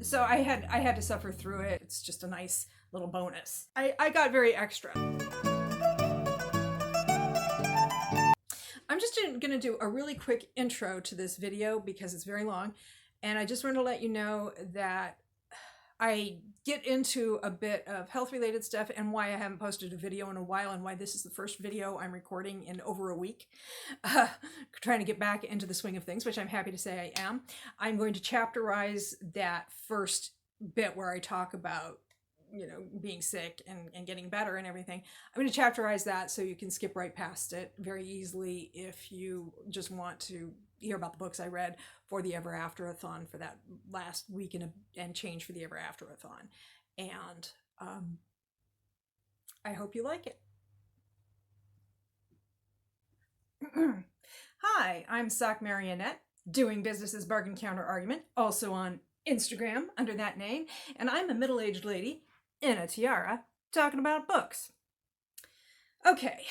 So I had to suffer through it. It's just a nice little bonus. I got very extra. I'm just going to do a really quick intro to this video because it's very long, and I just want to let you know that I get into a bit of health related stuff and why I haven't posted a video in a while and why this is the first video I'm recording in over a week. Trying to get back into the swing of things, which I'm happy to say I am. I'm going to chapterize that first bit where I talk about, you know, being sick and getting better and everything. I'm going to chapterize that so you can skip right past it very easily if you just want to hear about the books I read for the Ever Afterathon for that last week and change for the Ever Afterathon. And I hope you like it. Hi, I'm Sock Marionette, doing business as Bargain Counter Argument, also on Instagram under that name, and I'm a middle-aged lady in a tiara talking about books. Okay,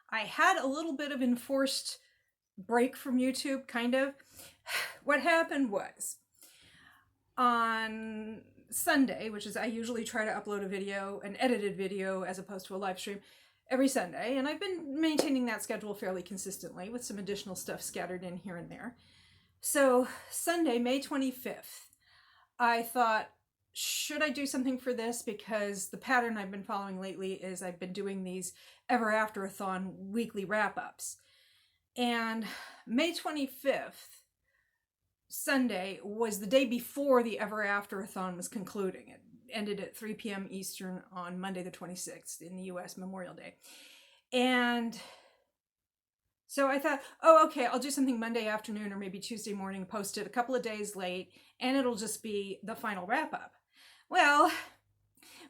I had a little bit of enforced break from YouTube, kind of. What happened was, on Sunday, which is I usually try to upload a video, an edited video, as opposed to a live stream, every Sunday, and I've been maintaining that schedule fairly consistently with some additional stuff scattered in here and there. So Sunday, May 25th, I thought, should I do something for this? Because the pattern I've been following lately is I've been doing these Ever Afterathon weekly wrap-ups. And May 25th, Sunday, was the day before the Ever Afterathon was concluding. It ended at 3 p.m. Eastern on Monday the 26th in the U.S. Memorial Day. And so I thought, oh, okay, I'll do something Monday afternoon or maybe Tuesday morning, post it a couple of days late, and it'll just be the final wrap-up. Well,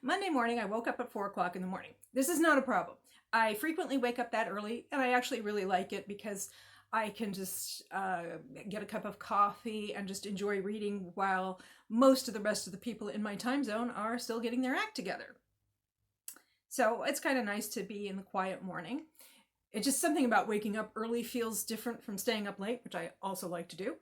Monday morning, I woke up at 4 o'clock in the morning. This is not a problem. I frequently wake up that early, and I actually really like it because I can just get a cup of coffee and just enjoy reading while most of the rest of the people in my time zone are still getting their act together. So it's kind of nice to be in the quiet morning. It's just something about waking up early feels different from staying up late, which I also like to do.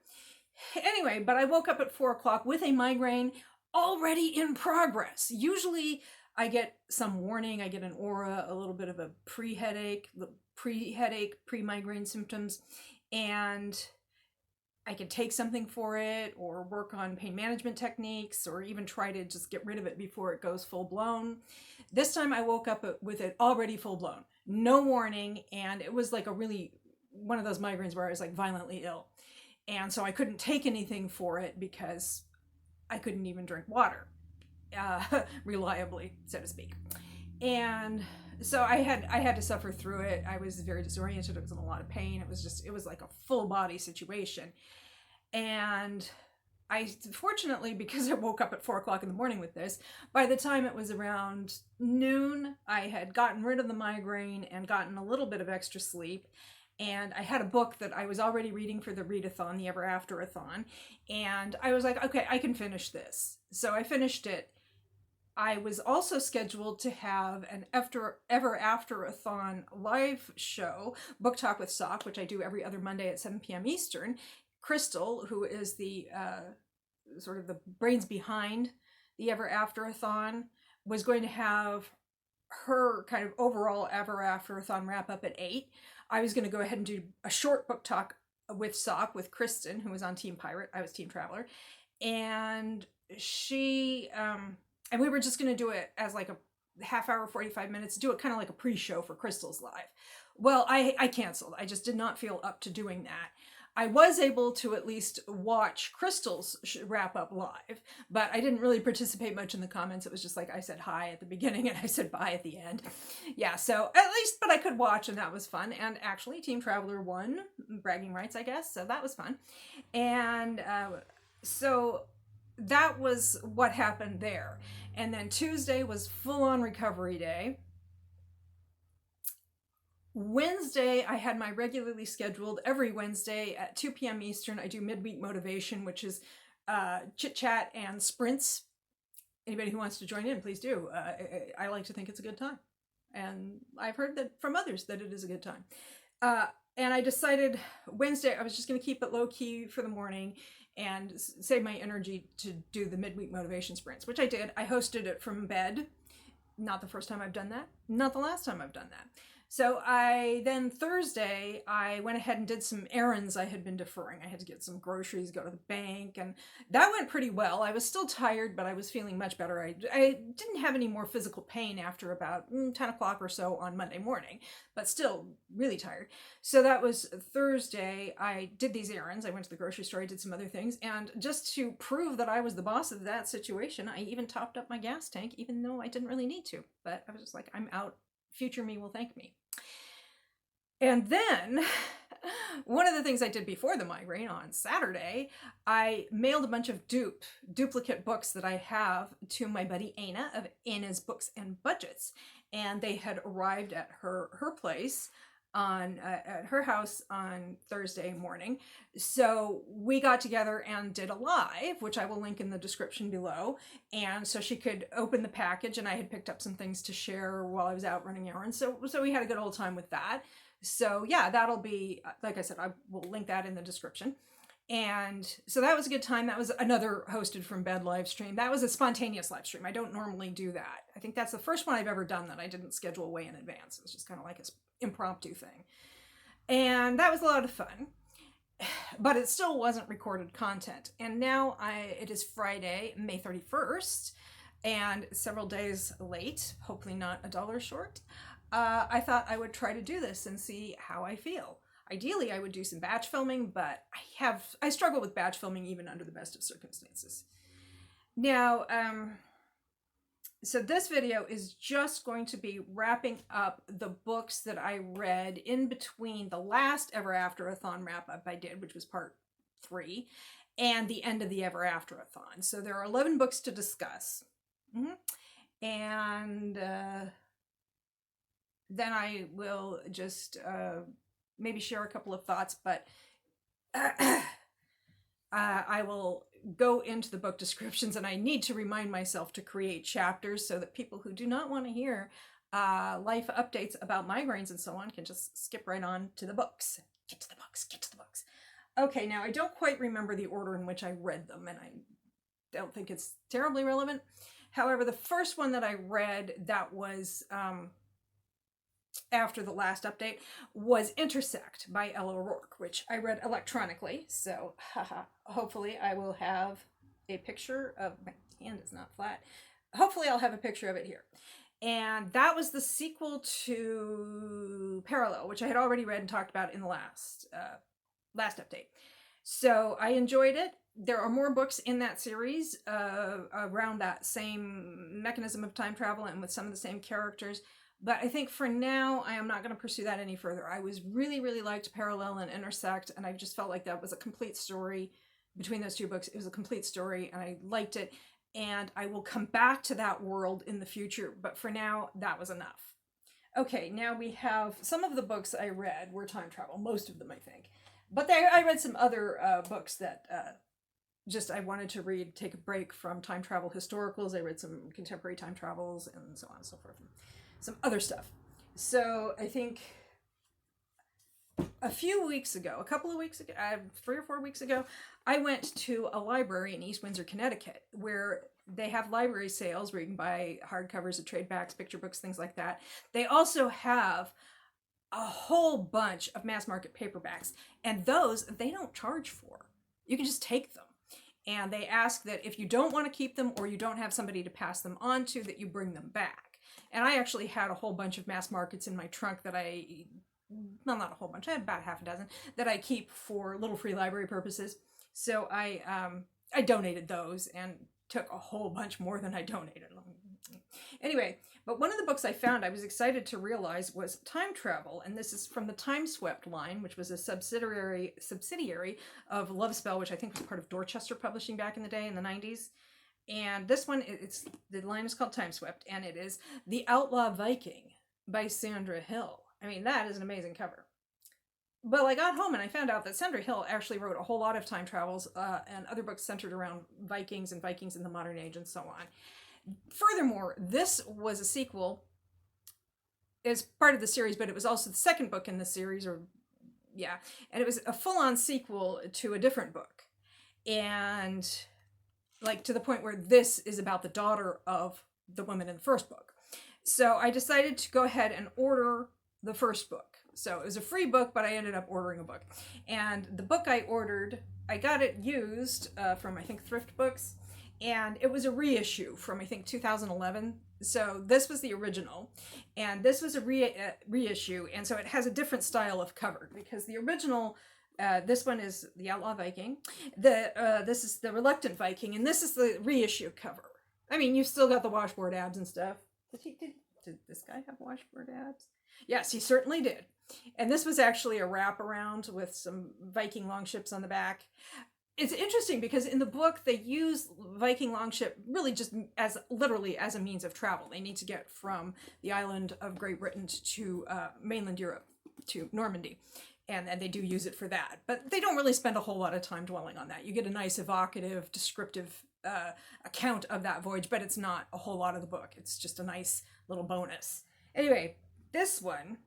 Anyway, but I woke up at 4 o'clock with a migraine already in progress. Usually I get some warning, I get an aura, a little bit of a pre-headache, pre-migraine symptoms, and I can take something for it or work on pain management techniques or even try to just get rid of it before it goes full blown. This time I woke up with it already full blown, no warning, and it was like one of those migraines where I was like violently ill. And so I couldn't take anything for it because I couldn't even drink water, reliably, so to speak. And so I had to suffer through it. I was very disoriented. I was in a lot of pain. It was like a full body situation. And fortunately, because I woke up at 4 o'clock in the morning with this, by the time it was around noon, I had gotten rid of the migraine and gotten a little bit of extra sleep. And I had a book that I was already reading for the readathon, the Ever Afterathon. And I was like, okay, I can finish this. So I finished it. I was also scheduled to have an Ever Afterathon live show, Book Talk with Sock, which I do every other Monday at 7 p.m. Eastern. Crystal, who is the sort of the brains behind the Ever Afterathon, was going to have her kind of overall Ever Afterathon wrap up at 8. I was going to go ahead and do a short book talk with Sock, with Kristen, who was on Team Pirate. I was Team Traveler. And she, and we were just going to do it as like a half hour, 45 minutes, do it kind of like a pre-show for Crystal's live. Well, I canceled. I just did not feel up to doing that. I was able to at least watch Crystal's wrap up live, but I didn't really participate much in the comments. It was just like I said hi at the beginning and I said bye at the end. Yeah, so at least, but I could watch and that was fun. And actually Team Traveler won, bragging rights, I guess. So that was fun. And so that was what happened there. And then Tuesday was full on recovery day. Wednesday, I had my regularly scheduled every Wednesday at 2 p.m. Eastern. I do midweek motivation, which is chit chat and sprints. Anybody who wants to join in, please do. I like to think it's a good time. And I've heard that from others that it is a good time. And I decided Wednesday, I was just going to keep it low key for the morning and save my energy to do the midweek motivation sprints, which I did. I hosted it from bed. Not the first time I've done that. Not the last time I've done that. So Thursday, I went ahead and did some errands I had been deferring. I had to get some groceries, go to the bank, and that went pretty well. I was still tired, but I was feeling much better. I didn't have any more physical pain after about 10 o'clock or so on Monday morning, but still really tired. So that was Thursday. I did these errands. I went to the grocery store, I did some other things, and just to prove that I was the boss of that situation, I even topped up my gas tank, even though I didn't really need to. But I was just like, I'm out. Future me will thank me. And then one of the things I did before the migraine on Saturday, I mailed a bunch of duplicate books that I have to my buddy Aina of Aina's Books and Budgets. And they had arrived at her place at her house on Thursday morning. So we got together and did a live, which I will link in the description below. And so she could open the package, and I had picked up some things to share while I was out running errands. So we had a good old time with that. So yeah, that'll be, like I said, I will link that in the description. And so that was a good time. That was another hosted from bed live stream. That was a spontaneous live stream. I don't normally do that. I think that's the first one I've ever done that I didn't schedule way in advance. It was just kind of like an impromptu thing. And that was a lot of fun, but it still wasn't recorded content. And now it is Friday, May 31st, and several days late, hopefully not $1 short. I thought I would try to do this and see how I feel. Ideally, I would do some batch filming, but I struggle with batch filming even under the best of circumstances. Now, so this video is just going to be wrapping up the books that I read in between the last Ever Afterathon wrap-up I did, which was part 3, and the end of the Ever Afterathon. So there are 11 books to discuss. And then I will just maybe share a couple of thoughts, but I will go into the book descriptions, and I need to remind myself to create chapters so that people who do not want to hear life updates about migraines and so on can just skip right on to the books. Get to the books, get to the books. Okay, now I don't quite remember the order in which I read them, and I don't think it's terribly relevant. However, the first one that I read that was after the last update was Intersect by Ella O'Rourke, which I read electronically. So hopefully I will have a picture of, my hand is not flat. Hopefully I'll have a picture of it here. And that was the sequel to Parallel, which I had already read and talked about in the last update. So I enjoyed it. There are more books in that series around that same mechanism of time travel and with some of the same characters. But I think for now, I am not going to pursue that any further. I was really, really liked Parallel and Intersect, and I just felt like that was a complete story between those two books. It was a complete story, and I liked it. And I will come back to that world in the future, but for now, that was enough. Okay, now we have some of the books I read were time travel, most of them, I think. But I read some other books that just I wanted to read, take a break from time travel historicals. I read some contemporary time travels and so on and so forth. Some other stuff. So I think a couple of weeks ago, 3 or 4 weeks ago, I went to a library in East Windsor, Connecticut, where they have library sales where you can buy hardcovers, trade backs, picture books, things like that. They also have a whole bunch of mass market paperbacks, and those they don't charge for. You can just take them. And they ask that if you don't want to keep them or you don't have somebody to pass them on to, that you bring them back. And I actually had a whole bunch of mass markets in my trunk that well, not a whole bunch, I had about half a dozen that I keep for little free library purposes. So I donated those and took a whole bunch more than I donated. Anyway, but one of the books I found I was excited to realize was Time Travel, and this is from the Time Swept line, which was a subsidiary of Love Spell, which I think was part of Dorchester Publishing back in the day in the 90s. And this one, the line is called Time Swept, and it is The Outlaw Viking by Sandra Hill. I mean, that is an amazing cover. But I got home and I found out that Sandra Hill actually wrote a whole lot of time travels and other books centered around Vikings and Vikings in the modern age and so on. Furthermore, this was a sequel as part of the series, but it was also the second book in the series, and it was a full-on sequel to a different book. and like to the point where this is about the daughter of the woman in the first book. So I decided to go ahead and order the first book. So it was a free book, but I ended up ordering a book. And the book I ordered, I got it used from, I think, Thrift Books. And it was a reissue from, I think, 2011. So this was the original. And this was a reissue. And so it has a different style of cover because the original, this one is the Outlaw Viking. This is the Reluctant Viking. And this is the reissue cover. I mean, you've still got the washboard abs and stuff. Did this guy have washboard abs? Yes, he certainly did. And this was actually a wraparound with some Viking longships on the back. It's interesting because in the book they use Viking longship really just as literally as a means of travel. They need to get from the island of Great Britain to mainland Europe, to Normandy. And they do use it for that. But they don't really spend a whole lot of time dwelling on that. You get a nice evocative, descriptive account of that voyage, but it's not a whole lot of the book. It's just a nice little bonus. Anyway, this one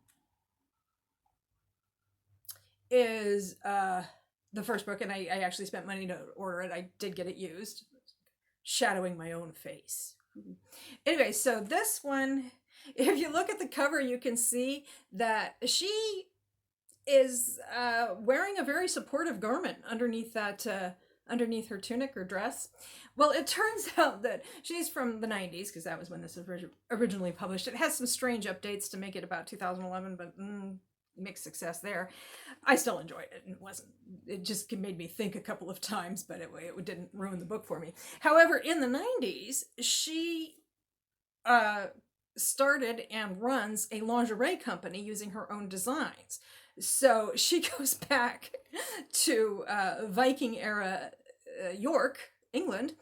is the first book, and I actually spent money to order it. I did get it used. Shadowing my own face. Anyway, so this one, if you look at the cover, you can see that she is wearing a very supportive garment underneath that underneath her tunic or dress. Well, it turns out that she's from the 90s, because that was when this was originally published. It has some strange updates to make it about 2011, but mixed success there. I still enjoyed it, and it just made me think a couple of times, but it didn't ruin the book for me. However, in the 90s, she started and runs a lingerie company using her own designs. So she goes back to Viking era York, England,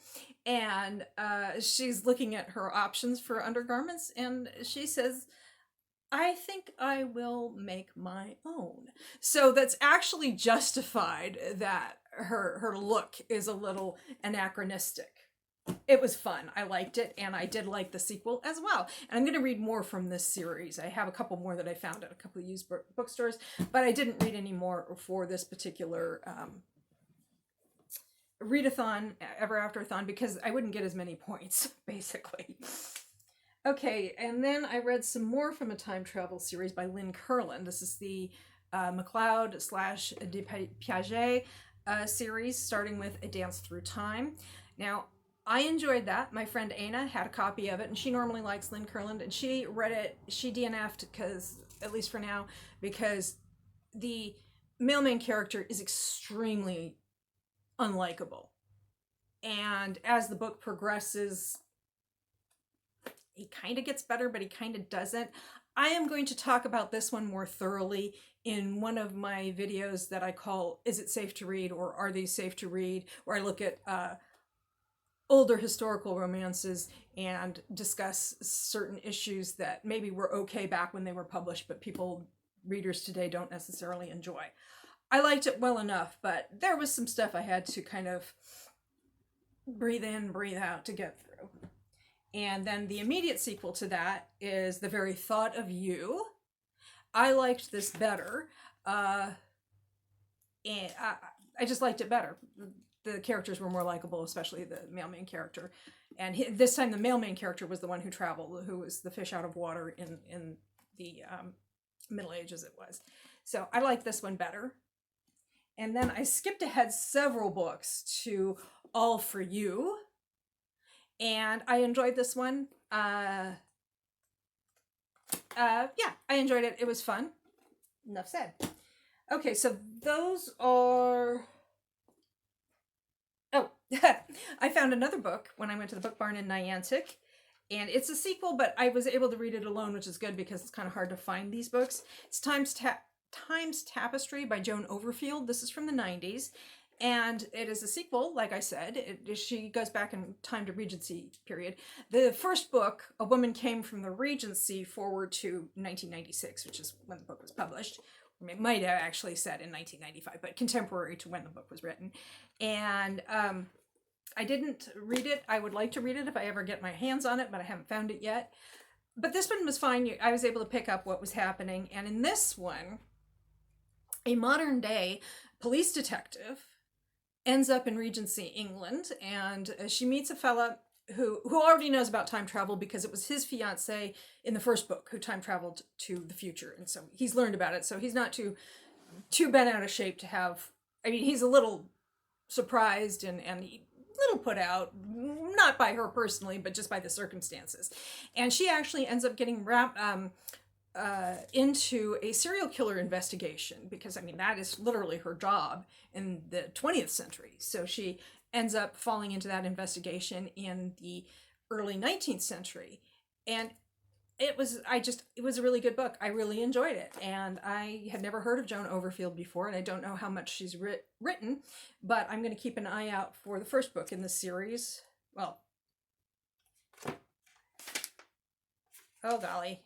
and she's looking at her options for undergarments, and she says, I think I will make my own. So that's actually justified that her look is a little anachronistic. It was fun. I liked it, and I did like the sequel as well. And I'm going to read more from this series. I have a couple more that I found at a couple of used bookstores, but I didn't read any more for this particular readathon, Ever Afterathon, because I wouldn't get as many points, basically. Okay, and then I read some more from a time travel series by Lynn Curlin. This is the MacLeod / de Piaget series, starting with A Dance Through Time. Now, I enjoyed that. My friend Aina had a copy of it, and she normally likes Lynn Curlin, and she read it. She DNF'd, because, at least for now, because the male main character is extremely unlikable. And as the book progresses, he kind of gets better, but he kind of doesn't. I am going to talk about this one more thoroughly in one of my videos that I call Is It Safe to Read, or Are These Safe to Read, where I look at older historical romances and discuss certain issues that maybe were okay back when they were published, but readers today don't necessarily enjoy. I liked it well enough, but there was some stuff I had to kind of breathe in, breathe out to get through. And then the immediate sequel to that is The Very Thought of You. I liked this better. And I just liked it better. The characters were more likable, especially the male main character. And this time the male main character was the one who traveled, who was the fish out of water in the Middle Ages it was. So I liked this one better. And then I skipped ahead several books to All for You. And I enjoyed this one. Yeah, I enjoyed it. It was fun. Enough said. Okay, so those are... Oh, I found another book when I went to the book barn in Niantic. And it's a sequel, but I was able to read it alone, which is good because it's kind of hard to find these books. It's Time's Tapestry by Joan Overfield. This is from the 90s. And it is a sequel, like I said. She goes back in time to Regency period. The first book, a woman came from the Regency forward to 1996, which is when the book was published. It might have actually said in 1995, but contemporary to when the book was written. And I didn't read it. I would like to read it if I ever get my hands on it, but I haven't found it yet. But this one was fine. I was able to pick up what was happening. And in this one, a modern day police detective ends up in Regency, England, and she meets a fella who already knows about time travel because it was his fiance in the first book who time traveled to the future, and so he's learned about it. So he's not too bent out of shape to have. I mean, he's a little surprised and little put out, not by her personally, but just by the circumstances. And she actually ends up getting wrapped into a serial killer investigation because, I mean, that is literally her job in the 20th century. So she ends up falling into that investigation in the early 19th century. And it was a really good book. I really enjoyed it, and I had never heard of Joan Overfield before, and I don't know how much she's written, but I'm going to keep an eye out for the first book in the series. Well, oh golly,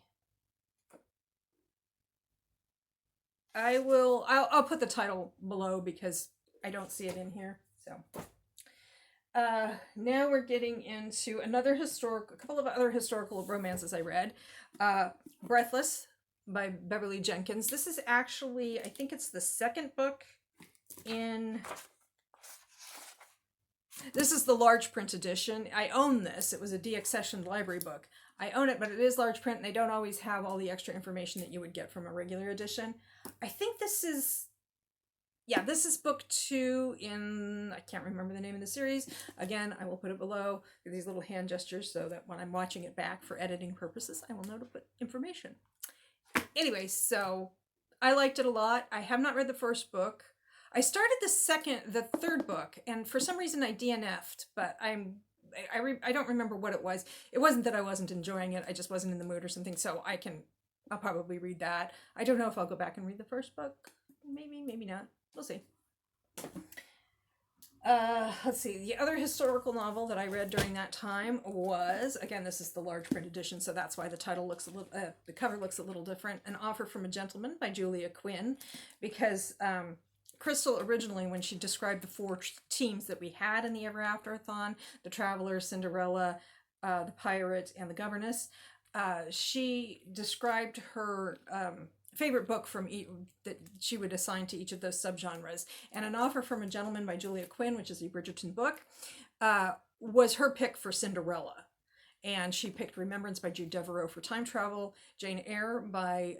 I'll put the title below because I don't see it in here. So now we're getting into a couple of other historical romances I read. Breathless by Beverly Jenkins. This is actually, I think it's the second book this is the large print edition. I own this. It was a deaccessioned library book. I own it, but it is large print and they don't always have all the extra information that you would get from a regular edition. I think this is book 2 in, I can't remember the name of the series. Again, I will put it below with these little hand gestures so that when I'm watching it back for editing purposes, I will know to put information. Anyway, so I liked it a lot. I have not read the first book. I started the third book, and for some reason I DNF'd, but I don't remember what it was. It wasn't that I wasn't enjoying it, I just wasn't in the mood or something, so I'll probably read that. I don't know if I'll go back and read the first book. Maybe not. We'll see. Let's see. The other historical novel that I read during that time was, again, this is the large print edition, so that's why the title looks the cover looks a little different. An Offer from a Gentleman by Julia Quinn, because Crystal originally, when she described the 4 teams that we had in the Ever Afterathon, the Traveler, Cinderella, the Pirate, and the Governess, she described her favorite book from that she would assign to each of those subgenres. And An Offer from a Gentleman by Julia Quinn, which is a Bridgerton book, was her pick for Cinderella. And she picked Remembrance by Jude Deveraux for time travel, Jane Eyre by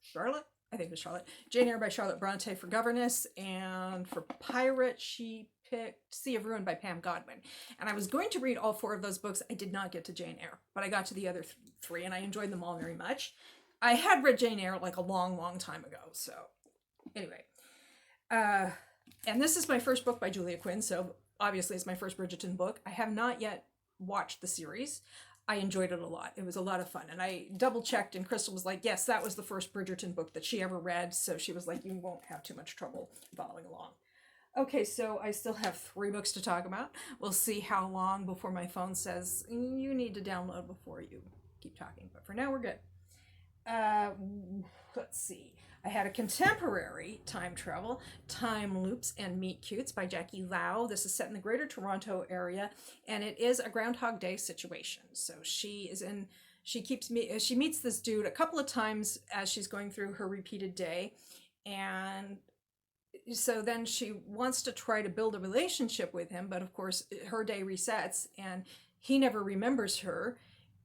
Charlotte? I think it was Charlotte. Jane Eyre by Charlotte Bronte for Governess, and for Pirate, she picked Sea of Ruin by Pam Godwin. And I was going to read all 4 of those books. I did not get to Jane Eyre, but I got to the other 3, and I enjoyed them all very much. I had read Jane Eyre like a long, long time ago, so anyway. And this is my first book by Julia Quinn, so obviously it's my first Bridgerton book. I have not yet watched the series. I enjoyed it a lot. It was a lot of fun. And I double checked, and Crystal was like, yes, that was the first Bridgerton book that she ever read. So she was like, you won't have too much trouble following along. Okay, so I still have 3 books to talk about. We'll see how long before my phone says, you need to download before you keep talking. But for now, we're good. Let's see. I had a contemporary time travel, Time Loops and Meet Cutes by Jackie Lau. This is set in the Greater Toronto area, and it is a Groundhog Day situation. So she meets this dude a couple of times as she's going through her repeated day, and so then she wants to try to build a relationship with him, but of course her day resets and he never remembers her,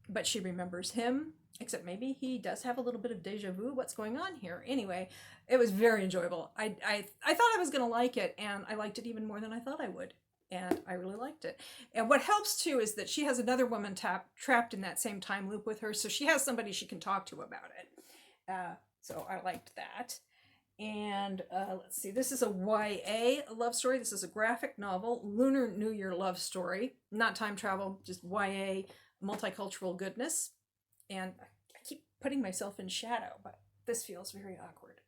but she remembers him. Except maybe he does have a little bit of deja vu. What's going on here? Anyway, it was very enjoyable. I thought I was going to like it, and I liked it even more than I thought I would. And I really liked it. And what helps, too, is that she has another woman trapped in that same time loop with her, so she has somebody she can talk to about it. So I liked that. And let's see, this is a YA love story. This is a graphic novel, Lunar New Year love story. Not time travel, just YA multicultural goodness. And I keep putting myself in shadow, but this feels very awkward.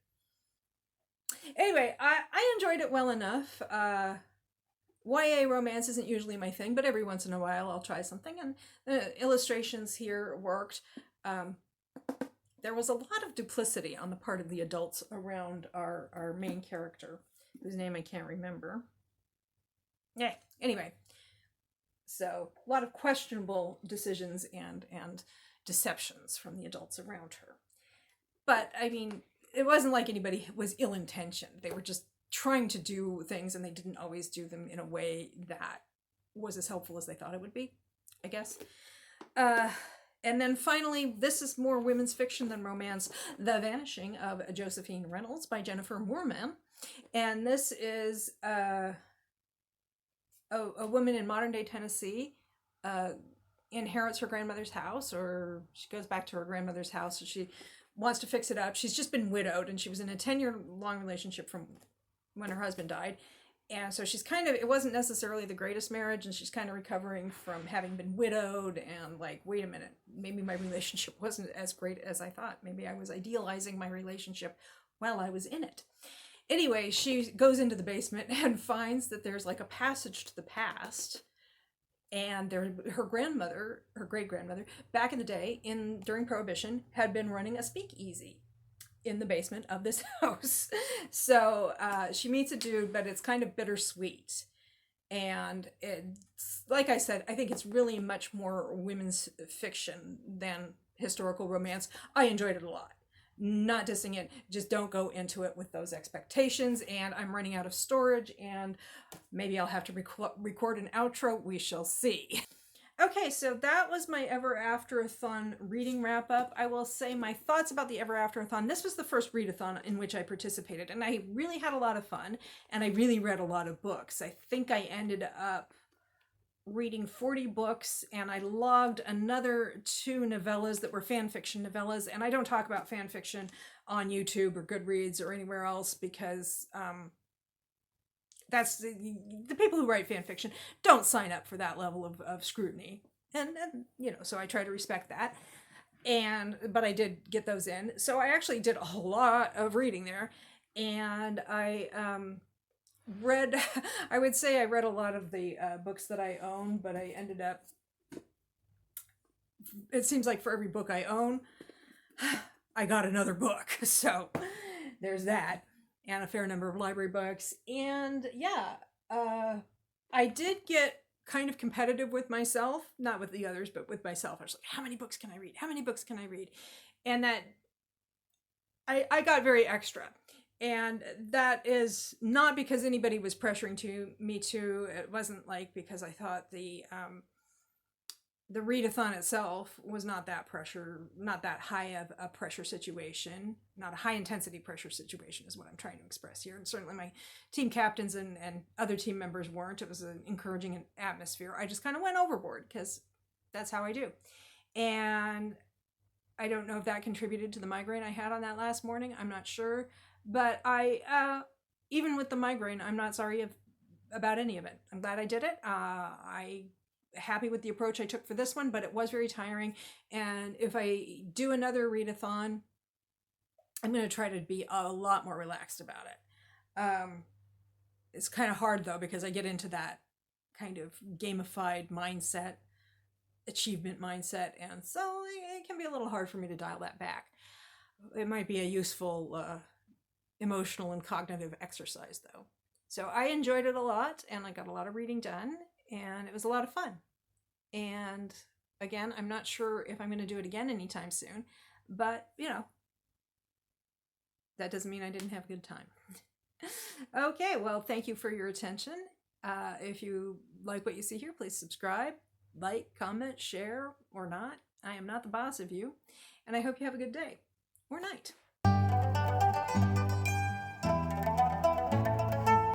Anyway, I enjoyed it well enough. YA romance isn't usually my thing, but every once in a while I'll try something, and the illustrations here worked. There was a lot of duplicity on the part of the adults around our main character, whose name I can't remember. Yeah, anyway. So, a lot of questionable decisions and deceptions from the adults around her. But, I mean, it wasn't like anybody was ill-intentioned. They were just trying to do things, and they didn't always do them in a way that was as helpful as they thought it would be, I guess. And then finally, this is more women's fiction than romance, The Vanishing of Josephine Reynolds by Jennifer Moorman. And this is a woman in modern day Tennessee inherits her grandmother's house, or she goes back to her grandmother's house, and she wants to fix it up. She's just been widowed, and she was in a 10-year-long relationship from when her husband died. And so she's kind of, it wasn't necessarily the greatest marriage, and she's kind of recovering from having been widowed, and like, wait a minute, maybe my relationship wasn't as great as I thought. Maybe I was idealizing my relationship while I was in it. Anyway, she goes into the basement and finds that there's like a passage to the past. And her grandmother, her great-grandmother, back in the day, during Prohibition, had been running a speakeasy in the basement of this house. So she meets a dude, but it's kind of bittersweet. And it's, like I said, I think it's really much more women's fiction than historical romance. I enjoyed it a lot. Not dissing it, just don't go into it with those expectations. And I'm running out of storage, and maybe I'll have to record an outro. We shall see. Okay, so that was my Ever Afterathon reading wrap up. I will say my thoughts about the Ever Afterathon. This was the first readathon in which I participated, and I really had a lot of fun, and I really read a lot of books. I think I ended up reading 40 books, and I logged another 2 novellas that were fan fiction novellas. And I don't talk about fan fiction on YouTube or Goodreads or anywhere else, because that's the people who write fan fiction don't sign up for that level of scrutiny, and you know, so I try to respect that. But I did get those in, so I actually did a lot of reading there, and I read, I would say I read a lot of the books that I own, but I ended up, it seems like for every book I own, I got another book. So there's that, and a fair number of library books. And yeah, I did get kind of competitive with myself, not with the others, but with myself. I was like, how many books can I read? How many books can I read? And that, I got very extra. And that is not because anybody was pressuring me to. It wasn't like because I thought the readathon itself was not that high of a pressure situation, not a high intensity pressure situation is what I'm trying to express here. And certainly my team captains and other team members weren't. It was an encouraging atmosphere. I just kind of went overboard because that's how I do. And I don't know if that contributed to the migraine I had on that last morning. I'm not sure. But I, even with the migraine, I'm not sorry about any of it. I'm glad I did it. I'm happy with the approach I took for this one, but it was very tiring. And if I do another readathon, I'm going to try to be a lot more relaxed about it. It's kind of hard, though, because I get into that kind of gamified mindset, achievement mindset, and so it can be a little hard for me to dial that back. It might be a useful emotional and cognitive exercise, though. So I enjoyed it a lot, and I got a lot of reading done, and it was a lot of fun. And again, I'm not sure if I'm going to do it again anytime soon, but you know, that doesn't mean I didn't have a good time. Okay, well, thank you for your attention. If you like what you see here, please subscribe, like, comment, share, or not. I am not the boss of you, and I hope you have a good day or night.